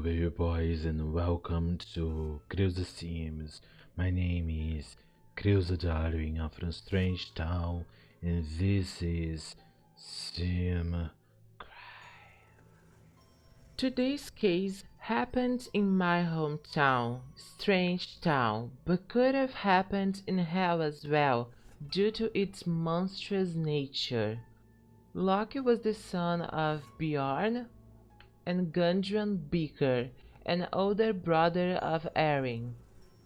up, you boys, and welcome to Creusa Sims. My name is Creusa Darwin. I'm from Strangetown, and this is Sim. Today's case happened in my hometown, Strangetown, but could have happened in hell as well, due to its monstrous nature. Loki was the son of Bjorn and Gudrun Beaker, an older brother of Erin.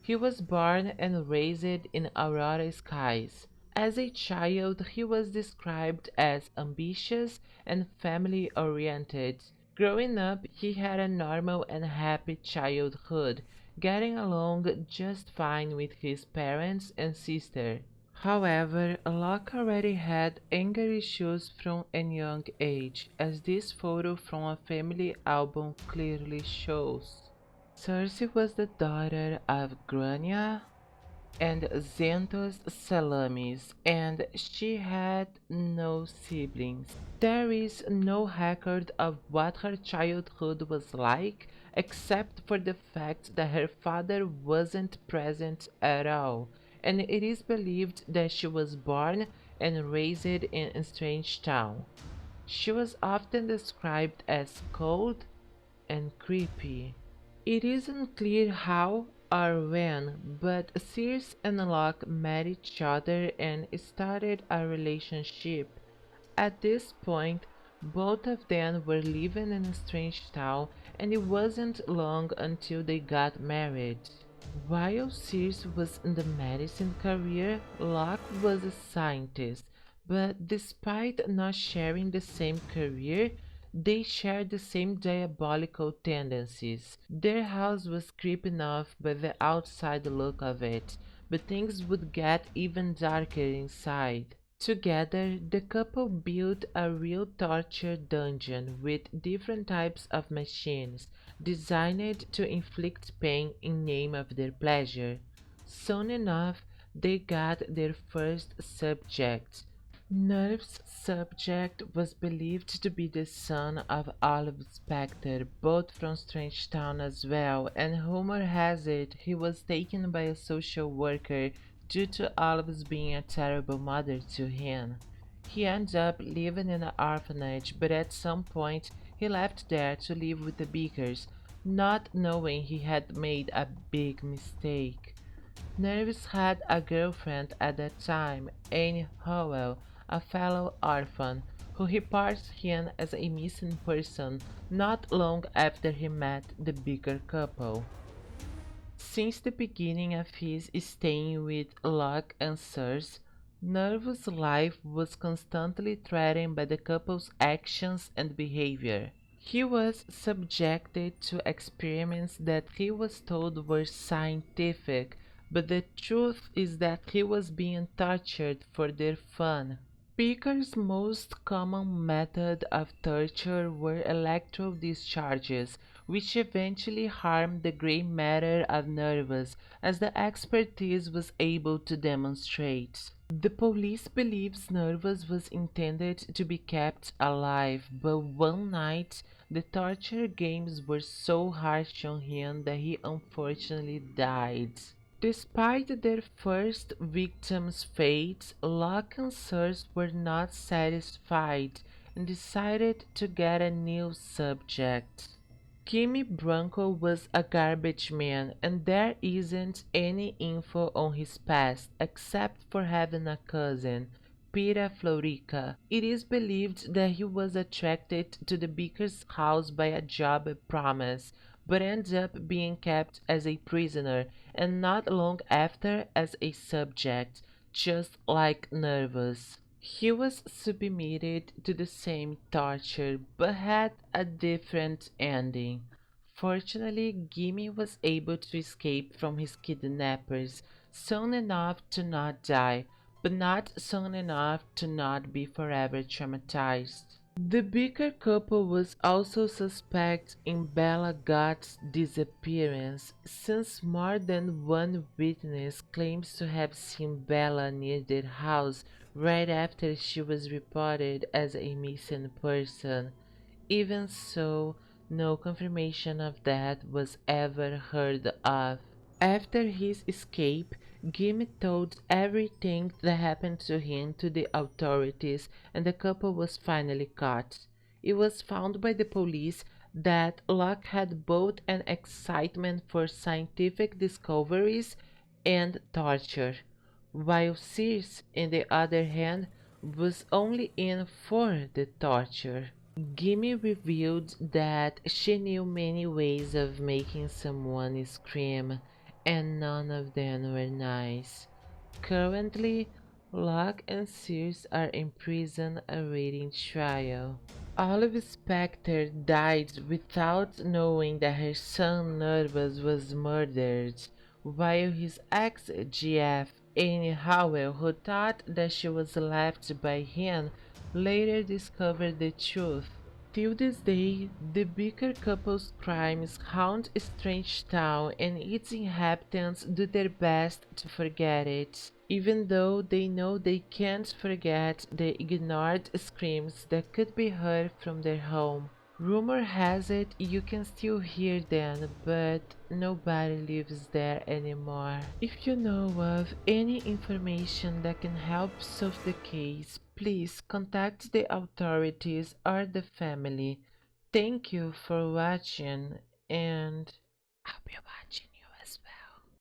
He was born and raised in Aurora skies. As a child, he was described as ambitious and family-oriented. Growing up, he had a normal and happy childhood, getting along just fine with his parents and sister. However, Locke already had anger issues from a young age, as this photo from a family album clearly shows. Cersei was the daughter of Grania and Xanthos Salamis, and she had no siblings. There is no record of what her childhood was like, except for the fact that her father wasn't present at all, and it is believed that she was born and raised in a strange town. She was often described as cold and creepy. It isn't clear how or when, but Circe and Locke met each other and started a relationship. At this point, both of them were living in a strange town, and it wasn't long until they got married. While Circe was in the medicine career, Locke was a scientist, but despite not sharing the same career, they shared the same diabolical tendencies. Their house was creepy enough by the outside look of it, but things would get even darker inside. Together, the couple built a real torture dungeon with different types of machines, designed to inflict pain in name of their pleasure. Soon enough, they got their first subject. Nerve's subject was believed to be the son of Olive Spectre, both from Strangetown as well, and rumor has it he was taken by a social worker due to Olive's being a terrible mother to him. He ended up living in an orphanage, but at some point he left there to live with the Beakers, not knowing he had made a big mistake. Nervis had a girlfriend at that time, Anne Howell, a fellow orphan, who reports him as a missing person not long after he met the Beaker couple. Since the beginning of his staying with Locke and Circe, Nervous' life was constantly threatened by the couple's actions and behavior. He was subjected to experiments that he was told were scientific, but the truth is that he was being tortured for their fun. Picker's most common method of torture were electro discharges, which eventually harmed the gray matter of Nervous, as the expertise was able to demonstrate. The police believes Nervous was intended to be kept alive, but one night the torture games were so harsh on him that he unfortunately died. Despite their first victim's fate, Locke and Circe were not satisfied and decided to get a new subject. Kimmy Branco was a garbage man, and there isn't any info on his past except for having a cousin, Pira Florica. It is believed that he was attracted to the Beaker's house by a job promise, but ends up being kept as a prisoner and not long after as a subject, just like Nervous. He was submitted to the same torture but had a different ending. Fortunately, Gimme was able to escape from his kidnappers soon enough to not die, but not soon enough to not be forever traumatized. The Beaker couple was also suspect in Bella Gott's disappearance, since more than one witness claims to have seen Bella near their house right after she was reported as a missing person. Even so, No confirmation of that was ever heard of. After his escape, Gimme told everything that happened to him to the authorities, and the couple was finally caught. It was found by the police that Locke had both an excitement for scientific discoveries and torture, while Circe, on the other hand, was only in for the torture. Gimme revealed that she knew many ways of making someone scream, and none of them were nice. Currently, Locke and Circe are in prison awaiting trial. Olive Specter died without knowing that her son Nervous was murdered, while his ex-GF, Annie Howell, who thought that she was left by him, later discovered the truth. Till this day, the Beaker couple's crimes haunt Strangetown, and its inhabitants do their best to forget it, even though they know they can't forget the ignored screams that could be heard from their home. Rumor has it you can still hear them, but nobody lives there anymore. If you know of any information that can help solve the case, please contact the authorities or the family. Thank you for watching, and I'll be watching.